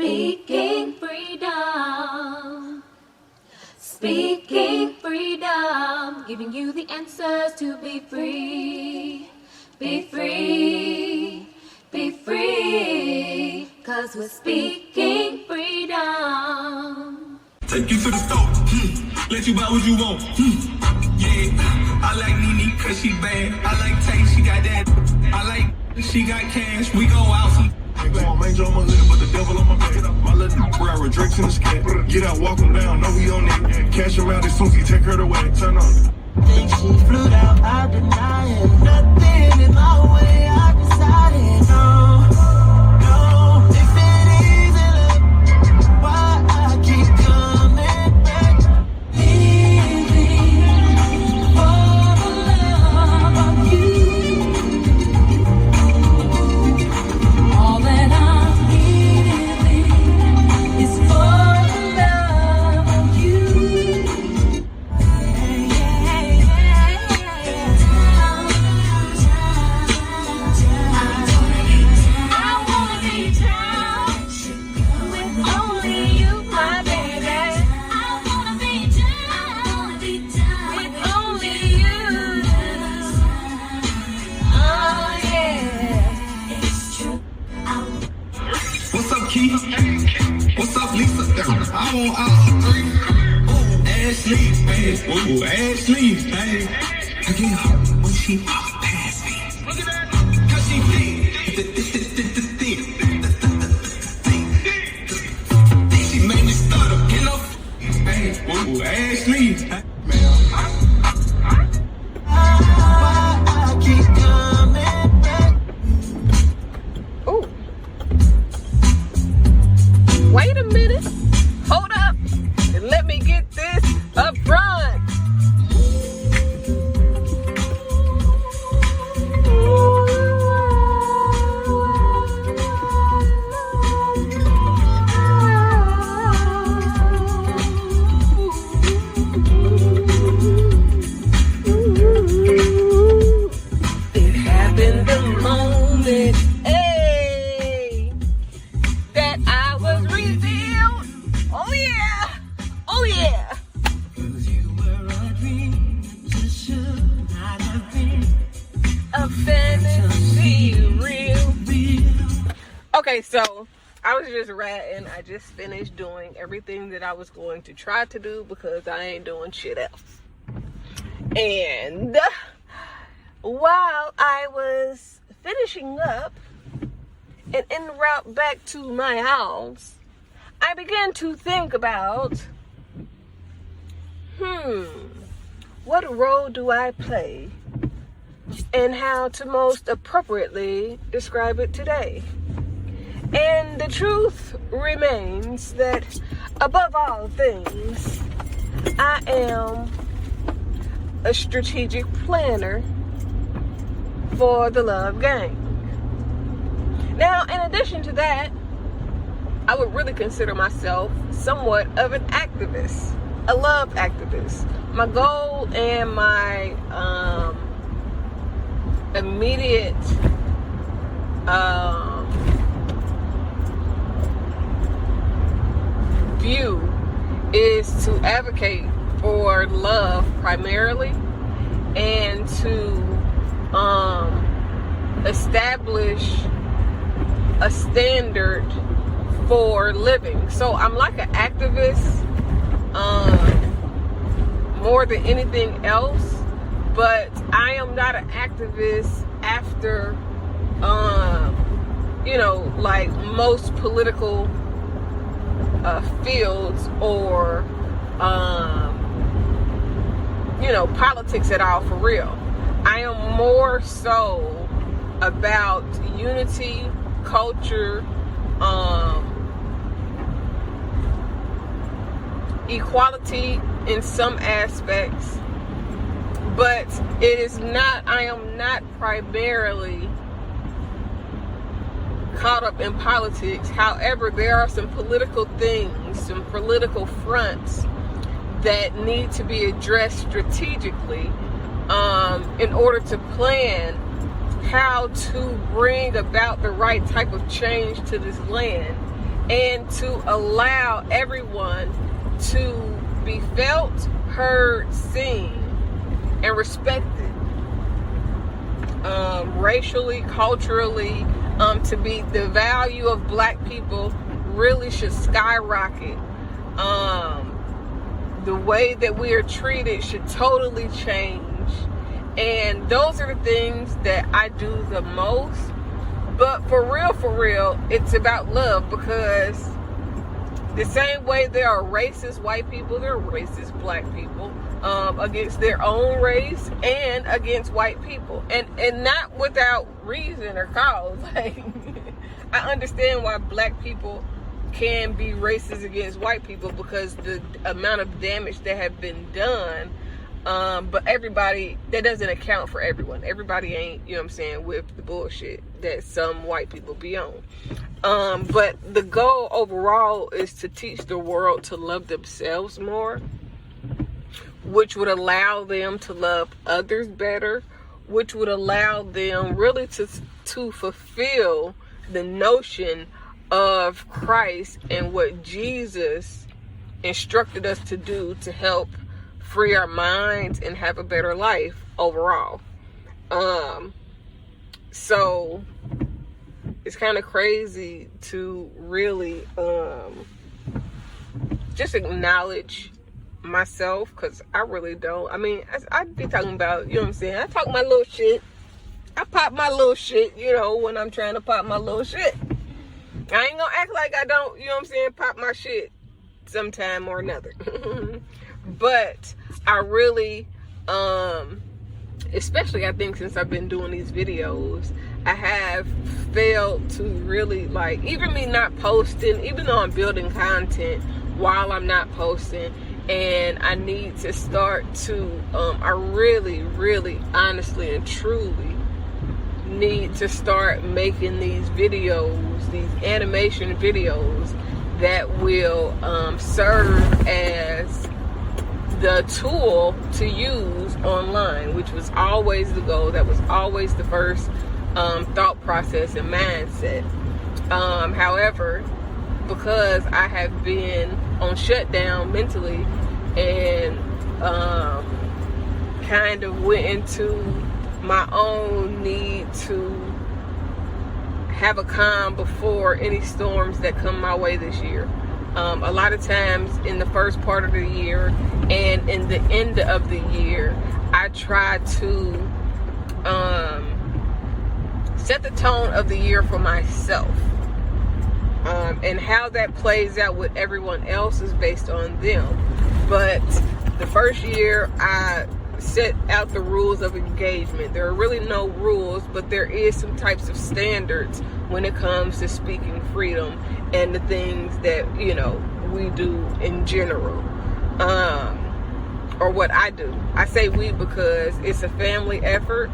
Speaking freedom. Speaking freedom. Giving you the answers to be free. Be free. Be free. 'Cause we're speaking freedom. Take you to the store. Let you buy what you want. Yeah. I like Nene 'cause she bad. I like Tay, she got that. I like she got cash. We go out some. Ain't going major on my lip, but the devil on my back. My little brow with Drake's in the scat. Get out, walk him down, know he on it. Cash him out as soon as he take her away. Turn on. Think she flew out, I deny it. Nothing in my way, I decided. No, no. If it isn't love, why I keep coming back? Living for the love of you. All that I'm living is for the love of you. I wanna be down with only you, my baby. I wanna be down with only you. Oh yeah, it's true. What's up, Keith? What's up, Lisa? I want all three. Ooh, Ashley, man. Ooh, Ashley, man. I get hurt when she walks past me. 'Cause she thin. She made me stutter, you know? Hey, ooh, Ashley. Why I keep coming back? Ooh. Wait a minute. Hold up. And let me get this up front. It happened the moment, hey, that I was revealed. Oh yeah, oh yeah. 'Cause you were a dream, just should not have been A fantasy real. real. Okay, so I was just ratting. I just finished doing everything that I was going to try to do because I ain't doing shit else. And while I was finishing up and en route back to my house, I began to think about, what role do I play and how to most appropriately describe it today? And the truth remains that above all things, I am a strategic planner for the love game. Now, in addition to that, I would really consider myself somewhat of an activist, a love activist. My goal and my immediate view is to advocate for love primarily and to establish a standard for living. So I'm like an activist more than anything else, but I am not an activist after like most political fields or politics at all, for real. I am more so about unity, culture, equality in some aspects, but I am not primarily caught up in politics. However, there are some political things, some political fronts that need to be addressed strategically in order to plan how to bring about the right type of change to this land and to allow everyone to be felt, heard, seen, and respected, racially, culturally, to be the value of black people really should skyrocket. The way that we are treated should totally change. And those are the things that I do the most. But for real, it's about love, because the same way there are racist white people, there are racist black people against their own race and against white people. And not without reason or cause. Like, I understand why black people can be racist against white people, because the amount of damage that have been done. But everybody, that doesn't account for everyone. Everybody ain't, you know what I'm saying, with the bullshit that some white people be on. But the goal overall is to teach the world to love themselves more, which would allow them to love others better, which would allow them really to fulfill the notion of Christ and what Jesus instructed us to do to help free our minds and have a better life overall. So it's kind of crazy to really just acknowledge myself, because I really don't. I mean, I'd be talking about, you know what I'm saying, I talk my little shit, I pop my little shit, you know, when I'm trying to pop my little shit. I ain't gonna act like I don't, you know what I'm saying, pop my shit sometime or another. But I really, especially I think since I've been doing these videos, I have failed to really, like, even me not posting, even though I'm building content while I'm not posting, and I need to start to, I really, honestly and truly need to start making these videos, these animation videos that will serve as the tool to use online, which was always the goal. That was always the first thought process and mindset. However, because I have been on shutdown mentally and kind of went into my own need to have a calm before any storms that come my way this year. A lot of times in the first part of the year and in the end of the year, I try to set the tone of the year for myself. And how that plays out with everyone else is based on them. But the first year, I set out the rules of engagement. There are really no rules, but there is some types of standards when it comes to speaking freedom and the things that, you know, we do in general, or what I do. I say we because it's a family effort.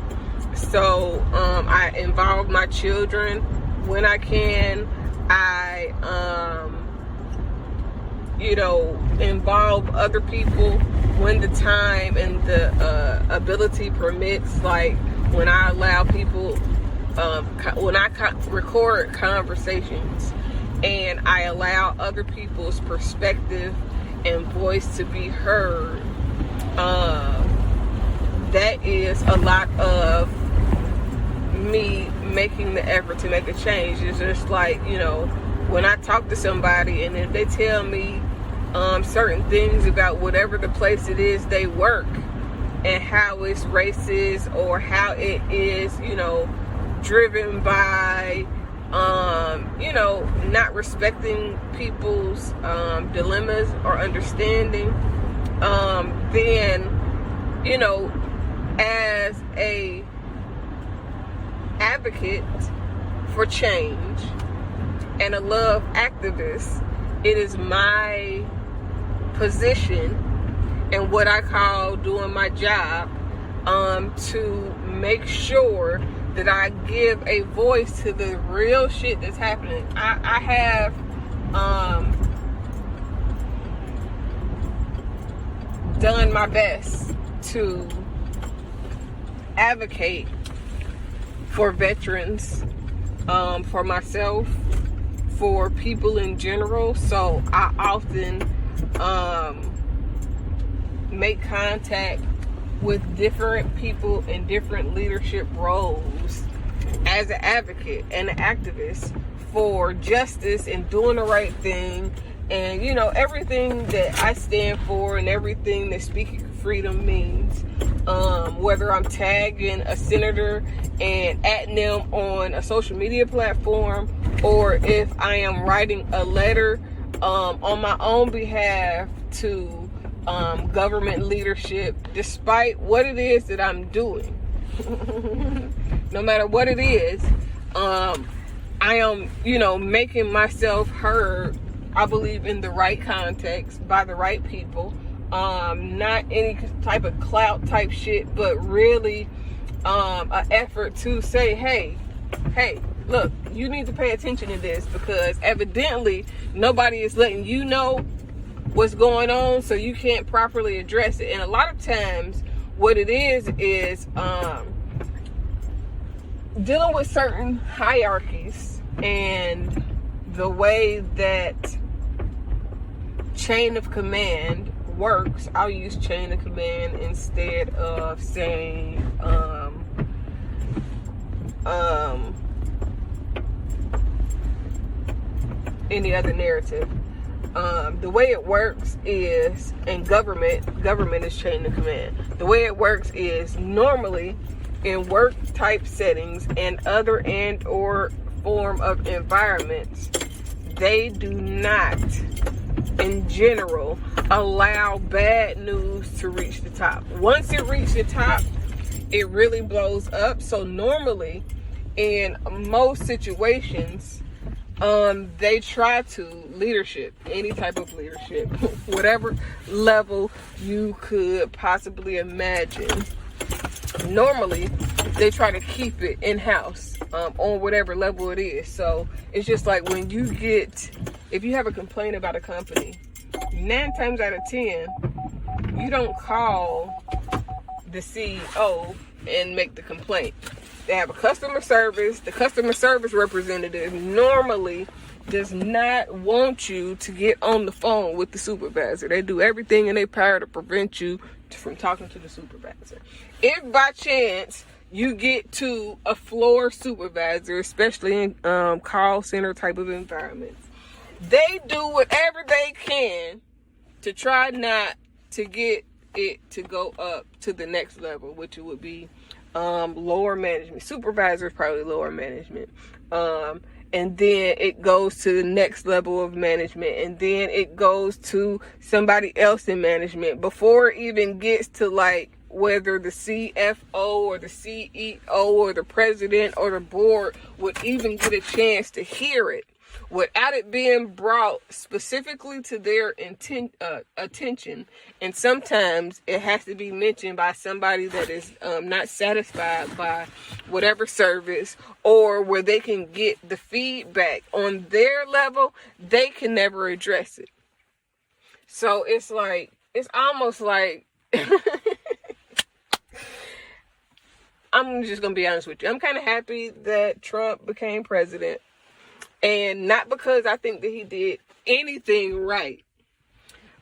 So I involve my children when I can. I you know, involve other people when the time and the ability permits. Like when I allow people, when I record conversations and I allow other people's perspective and voice to be heard, that is a lot of me making the effort to make a change. It's just like, you know, when I talk to somebody and if they tell me certain things about whatever the place it is they work and how it's racist or how it is, you know, driven by, you know, not respecting people's dilemmas or understanding, then, you know, as a advocate for change and a love activist, it is my position and what I call doing my job to make sure that I give a voice to the real shit that's happening. I have done my best to advocate for veterans, for myself, for people in general. So I often make contact with different people in different leadership roles as an advocate and an activist for justice and doing the right thing, and everything that I stand for and everything that speaking freedom means. Whether I'm tagging a senator and @ing them on a social media platform, or if I am writing a letter on my own behalf to government leadership, despite what it is that I'm doing. No matter what it is, I am, making myself heard, I believe, in the right context, by the right people. Not any type of clout type shit, but really an effort to say, hey, look, you need to pay attention to this, because evidently nobody is letting you know what's going on, so you can't properly address it. And a lot of times what it is dealing with certain hierarchies and the way that chain of command works. I'll use chain of command instead of saying any other narrative. The way it works is, in government is chain of command. The way it works is, normally in work type settings and other and or form of environments, they do not, in general, allow bad news to reach the top. Once it reaches the top, it really blows up. So normally, in most situations, they try to leadership, any type of leadership, whatever level you could possibly imagine. Normally, they try to keep it in-house, on whatever level it is. So it's just like when you if you have a complaint about a company, 9 times out of 10, you don't call the CEO and make the complaint. They have a customer service. The customer service representative normally does not want you to get on the phone with the supervisor. They do everything in their power to prevent you from talking to the supervisor. If by chance you get to a floor supervisor, especially in call center type of environments, they do whatever they can to try not to get it to go up to the next level, which would be lower management. Supervisor is probably lower management. And then it goes to the next level of management, and then it goes to somebody else in management before it even gets to like whether the CFO or the CEO or the president or the board would even get a chance to hear it without it being brought specifically to their attention. And sometimes it has to be mentioned by somebody that is not satisfied by whatever service, or where they can get the feedback on their level, they can never address it. So it's almost like I'm just going to be honest with you. I'm kind of happy that Trump became president. And not because I think that he did anything right,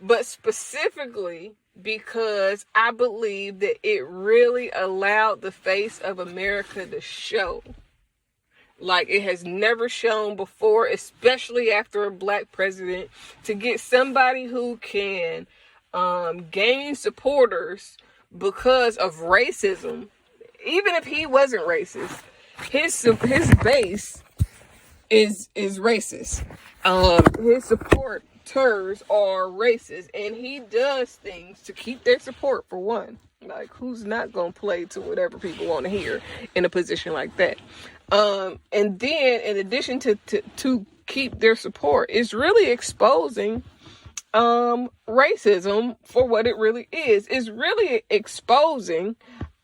but specifically because I believe that it really allowed the face of America to show like it has never shown before, especially after a black president, to get somebody who can gain supporters because of racism. Even if he wasn't racist, his base is racist. His supporters are racist, and he does things to keep their support, for one. Like, who's not gonna play to whatever people want to hear in a position like that? And then, in addition to keep their support, it's really exposing racism for what it really is. It's really exposing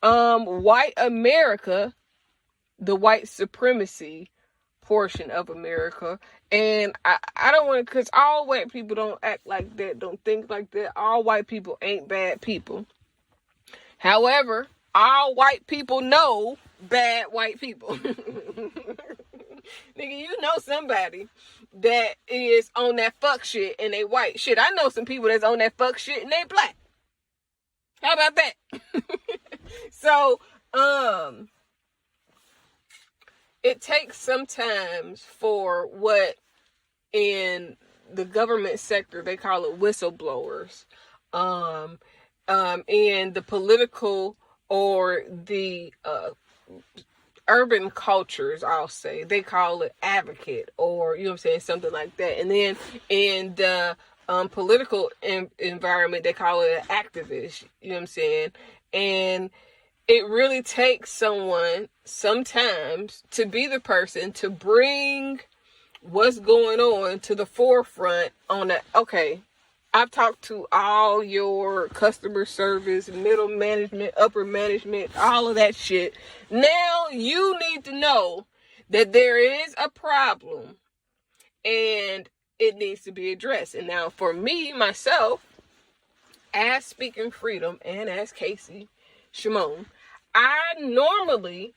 white America, the white supremacy portion of America. And I don't want to, because all white people don't act like that, don't think like that. All white people ain't bad people. However, all white people know bad white people. Nigga, you know somebody that is on that fuck shit and they white. Shit, I know some people that's on that fuck shit and they black. How about that? So, it takes sometimes for what in the government sector, they call it whistleblowers. In the political or the urban cultures, I'll say, they call it advocate, or, you know what I'm saying, something like that. And then in the political environment, they call it an activist, you know what I'm saying? And it really takes someone sometimes to be the person to bring what's going on to the forefront on that. Okay, I've talked to all your customer service, middle management, upper management, all of that shit. Now you need to know that there is a problem and it needs to be addressed. And now for me, myself, as Speaking Freedom and as Kaci Owner, I normally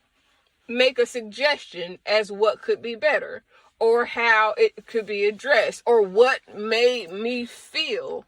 make a suggestion as what could be better, or how it could be addressed, or what made me feel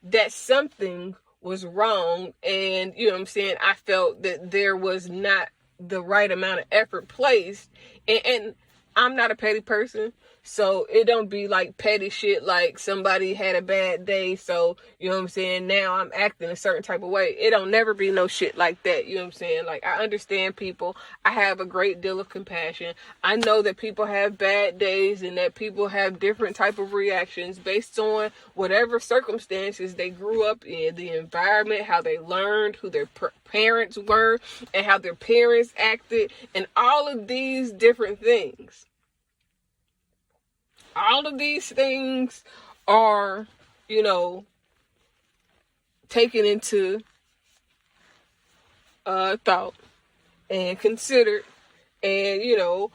that something was wrong. And, you know what I'm saying, I felt that there was not the right amount of effort placed. And I'm not a petty person, so it don't be like petty shit like somebody had a bad day, so, you know what I'm saying, now I'm acting a certain type of way. It don't never be no shit like that, you know what I'm saying? Like, I understand people. I have a great deal of compassion. I know that people have bad days and that people have different type of reactions based on whatever circumstances they grew up in, the environment, how they learned, who their parents were, and how their parents acted, and all of these different things. All of these things are, you know, taken into thought and considered. And, you know,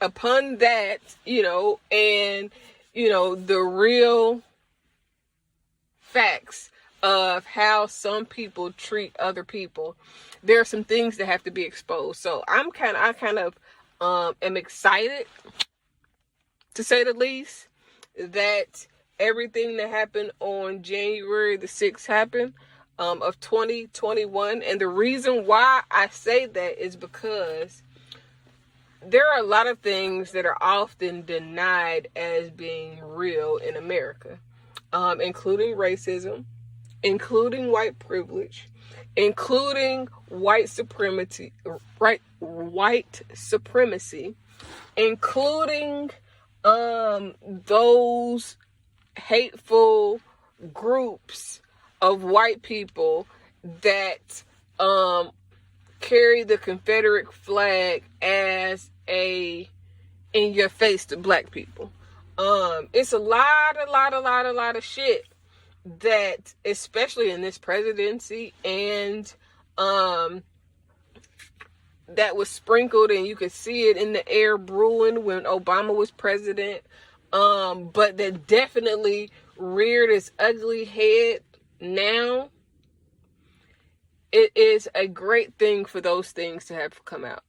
upon that, you know, and, you know, the real facts of how some people treat other people, there are some things that have to be exposed. So I kind of am excited, to say the least, that everything that happened on January the 6th happened, of 2021. And the reason why I say that is because there are a lot of things that are often denied as being real in America, including racism, including white privilege, including white supremacy, including those hateful groups of white people that carry the Confederate flag as a in your face to black people. It's a lot of shit that, especially in this presidency, and that was sprinkled, and you could see it in the air brewing when Obama was president, but that definitely reared its ugly head now. It is a great thing for those things to have come out.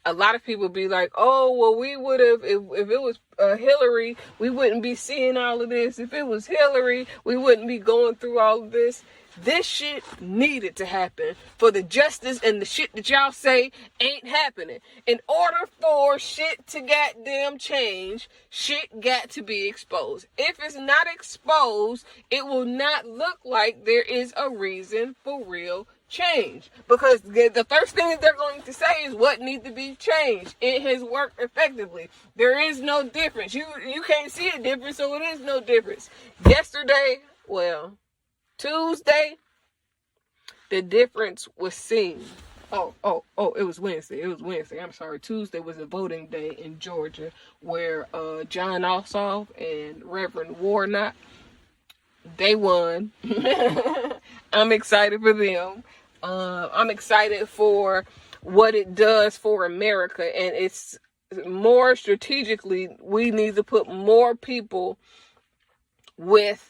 A lot of people be like, oh, well, we would have, if it was Hillary, we wouldn't be seeing all of this. If it was Hillary, we wouldn't be going through all of this. This shit needed to happen for the justice, and the shit that y'all say ain't happening. In order for shit to goddamn change, shit got to be exposed. If it's not exposed, it will not look like there is a reason for real change. Because the first thing that they're going to say is what needs to be changed. It has worked effectively. There is no difference. You can't see a difference, so it is no difference. Tuesday, the difference was seen. Oh, it was Wednesday. I'm sorry. Tuesday was a voting day in Georgia where John Ossoff and Reverend Warnock, they won. I'm excited for them. I'm excited for what it does for America. And it's more strategically, we need to put more people with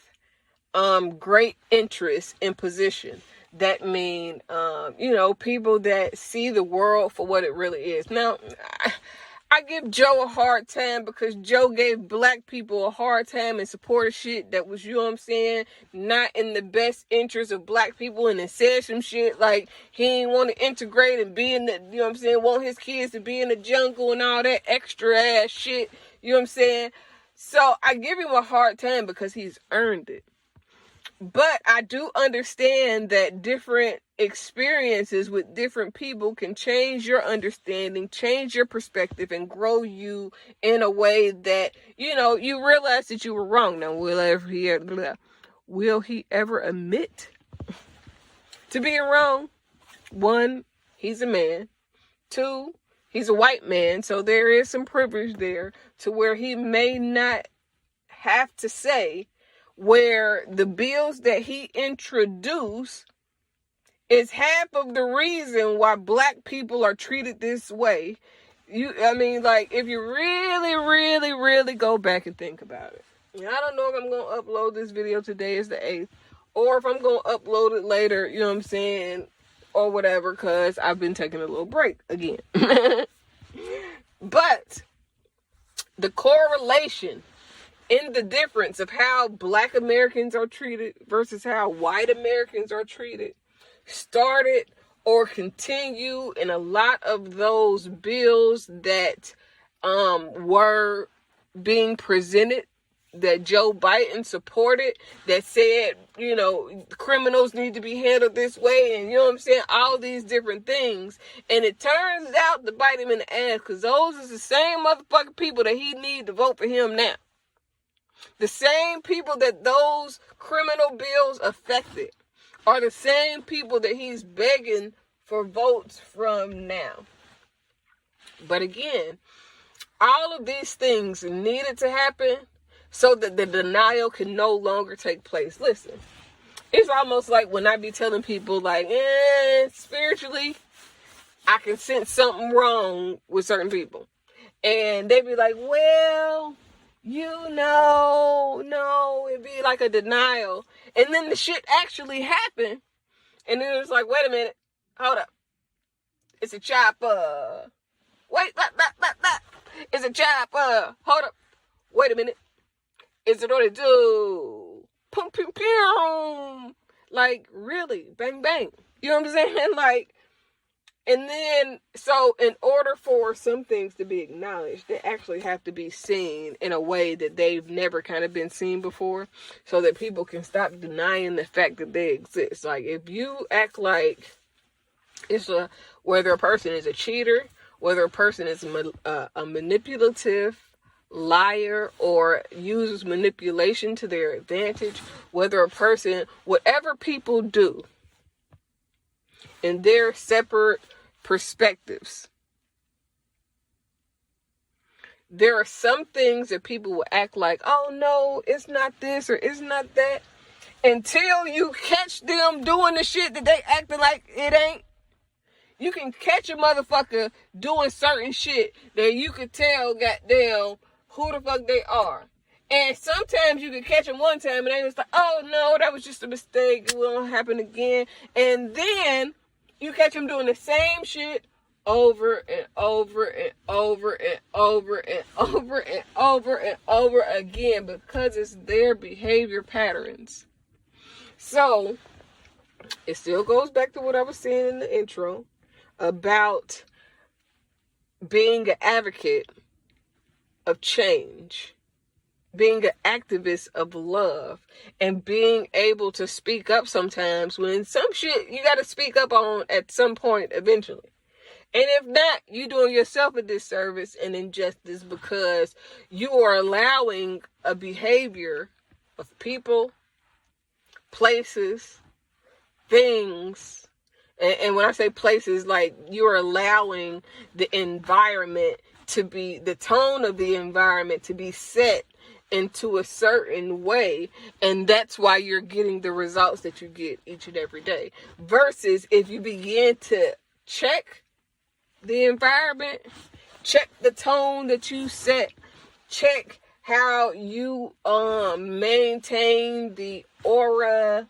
great interest in position. that mean, people that see the world for what it really is. Now, I give Joe a hard time because Joe gave black people a hard time and supported shit that was, not in the best interest of black people, and then said some shit like he didn't want to integrate and be in the, want his kids to be in the jungle and all that extra ass shit, So I give him a hard time because he's earned it. But I do understand that different experiences with different people can change your understanding, change your perspective, and grow you in a way that, you realize that you were wrong. Now, will he ever admit to being wrong? 1, he's a man. 2, he's a white man, so there is some privilege there to where he may not have to say where the bills that he introduced is half of the reason why black people are treated this way. If you really, really, really go back and think about it. And I don't know if I'm going to upload this video today, is the 8th, or if I'm going to upload it later, or whatever, because I've been taking a little break again. But the correlation in the difference of how black Americans are treated versus how white Americans are treated started or continue in a lot of those bills that were being presented, that Joe Biden supported, that said, criminals need to be handled this way, and all these different things. And it turns out to bite him in the ass, because those is the same motherfucking people that he need to vote for him now. The same people that those criminal bills affected are the same people that he's begging for votes from now. But again, all of these things needed to happen so that the denial can no longer take place. Listen, it's almost like when I be telling people spiritually, I can sense something wrong with certain people. And they be like, well, no, it'd be like a denial. And then the shit actually happened. And then it's like, wait a minute, hold up. It's a chopper. Wait, it's a chopper. Hold up. Wait a minute. Is it what it do? Pum, pum, pum. Like, really? Bang, bang. You know what I'm saying? And then, so in order for some things to be acknowledged, they actually have to be seen in a way that they've never kind of been seen before, so that people can stop denying the fact that they exist. Like, if you act like whether a person is a cheater, whether a person is a manipulative liar or uses manipulation to their advantage, whether a person, whatever people do, in their separate perspectives, there are some things that people will act like, oh no, it's not this or it's not that, until you catch them doing the shit that they acting like it ain't. You can catch a motherfucker doing certain shit that you could tell, goddamn, who the fuck they are. And sometimes you can catch them one time and they just like, oh no, that was just a mistake, it won't happen again. And then you catch them doing the same shit over and over and over and over and over and over and over again, because it's their behavior patterns. So it still goes back to what I was saying in the intro about being an advocate of change, being an activist of love, and being able to speak up sometimes when some shit you got to speak up on at some point eventually. And if not, you're doing yourself a disservice and injustice, because you are allowing a behavior of people, places, things. And when I say places, like, you're allowing the environment to be, the tone of the environment to be set into a certain way, and that's why you're getting the results that you get each and every day. Versus if you begin to check the environment, check the tone that you set, check how you maintain the aura,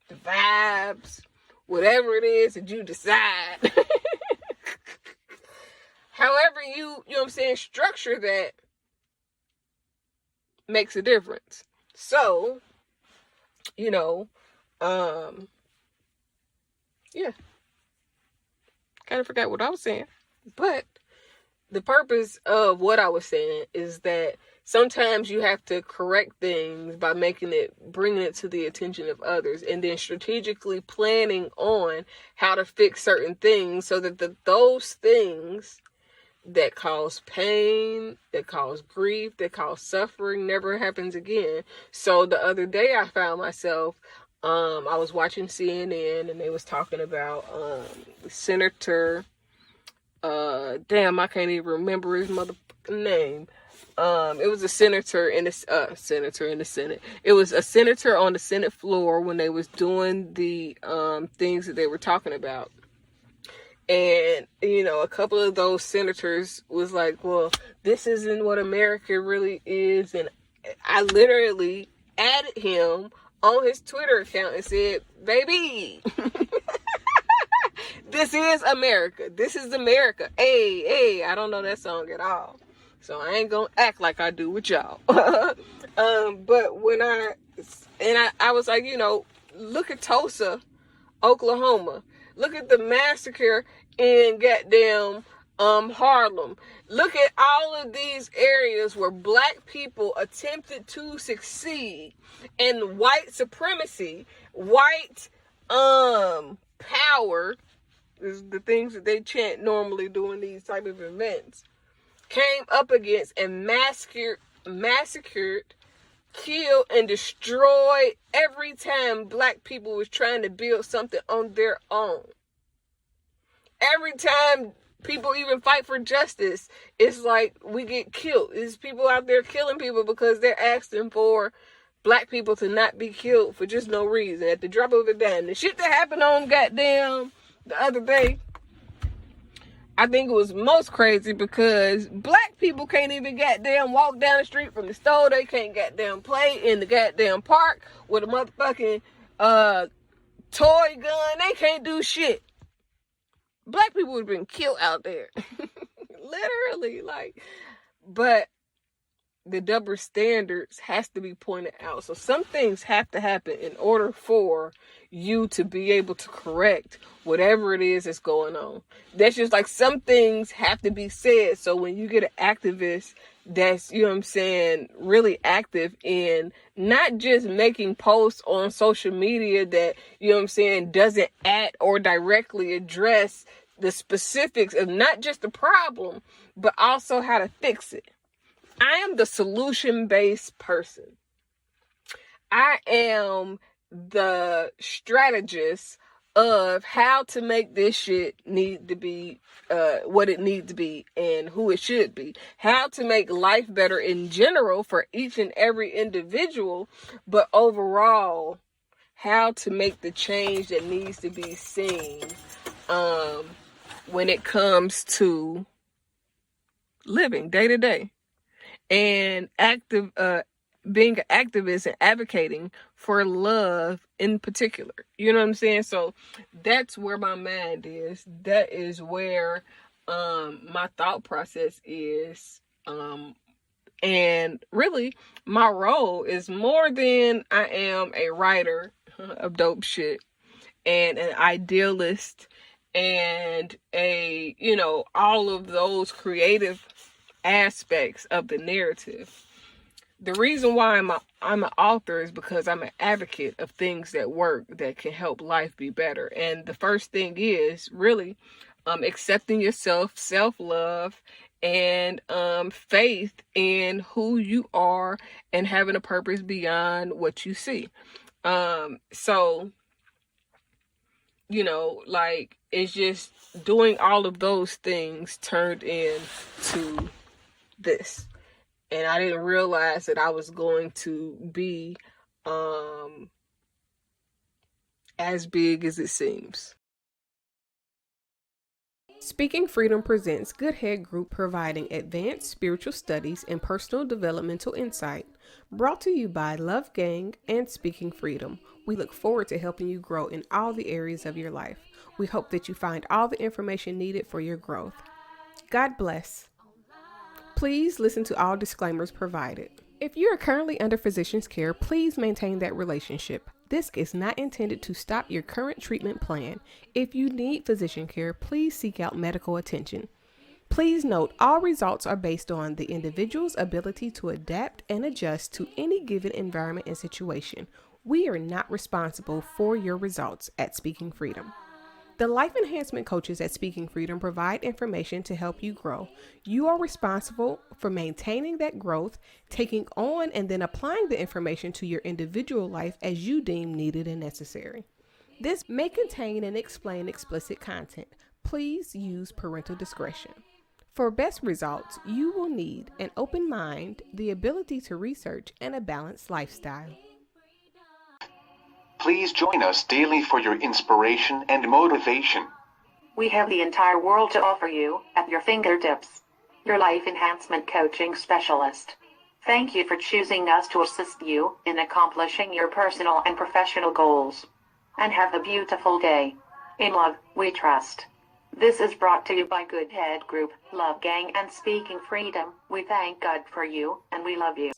the vibes, whatever it is that you decide. However you know what I'm saying, structure that makes a difference. So, you know, yeah. Kind of forgot what I was saying. But the purpose of what I was saying is that sometimes you have to correct things by bringing it to the attention of others, and then strategically planning on how to fix certain things so that those things that cause pain, that cause grief, that cause suffering never happens again. So the other day I found myself, I was watching CNN and they was talking about Senator, I can't even remember his motherfucking name. It was a senator in the Senate. It was a senator on the Senate floor when they was doing the things that they were talking about. And, you know, a couple of those senators was like, well, this isn't what America really is. And I literally added him on his Twitter account and said, baby, this is America. This is America. Hey, I don't know that song at all. So I ain't gonna act like I do with y'all. But when I was like, you know, look at Tulsa, Oklahoma. Look at the massacre in goddamn Harlem. Look at all of these areas where black people attempted to succeed, and white supremacy, white power, is the things that they chant normally during these type of events, came up against and massacred, killed, and destroyed every time black people was trying to build something on their own. Every time people even fight for justice, it's like we get killed. There's people out there killing people because they're asking for black people to not be killed for just no reason. At the drop of a dime. The shit that happened on goddamn the other day, I think it was most crazy because black people can't even goddamn walk down the street from the store. They can't goddamn play in the goddamn park with a motherfucking toy gun. They can't do shit. Black people would have been killed out there. Literally, like, but the double standards has to be pointed out. So some things have to happen in order for you to be able to correct whatever it is that's going on. That's just like some things have to be said. So when you get an activist that's, you know what I'm saying, really active in not just making posts on social media that, you know what I'm saying, doesn't at or directly address the specifics of not just the problem, but also how to fix it. I am the solution-based person. I am the strategist of how to make this shit need to be what it needs to be and who it should be. How to make life better in general for each and every individual, but overall, how to make the change that needs to be seen when it comes to living day to day. And being an activist and advocating for love in particular. You know what I'm saying? So that's where my mind is. That is where my thought process is. And really, my role is more than I am a writer of dope shit and an idealist and a, you know, all of those creative aspects of the narrative. The reason why I'm an author is because I'm an advocate of things that work, that can help life be better. And the first thing is really accepting yourself, self-love, and faith in who you are and having a purpose beyond what you see. So, you know, like, it's just doing all of those things turned into this. And I didn't realize that I was going to be as big as it seems. Speaking Freedom presents Good Head Group, providing advanced spiritual studies and personal developmental insight. Brought to you by Love Gang and Speaking Freedom. We look forward to helping you grow in all the areas of your life. We hope that you find all the information needed for your growth. God bless. Please listen to all disclaimers provided. If you are currently under physician's care, please maintain that relationship. This is not intended to stop your current treatment plan. If you need physician care, please seek out medical attention. Please note, all results are based on the individual's ability to adapt and adjust to any given environment and situation. We are not responsible for your results at Speaking Freedom. The life enhancement coaches at Speaking Freedom provide information to help you grow. You are responsible for maintaining that growth, taking on and then applying the information to your individual life as you deem needed and necessary. This may contain and explain explicit content. Please use parental discretion. For best results, you will need an open mind, the ability to research, and a balanced lifestyle. Please join us daily for your inspiration and motivation. We have the entire world to offer you at your fingertips. Your life enhancement coaching specialist. Thank you for choosing us to assist you in accomplishing your personal and professional goals. And have a beautiful day. In love, we trust. This is brought to you by Good Head Group, Love Gang, and Speaking Freedom. We thank God for you, and we love you.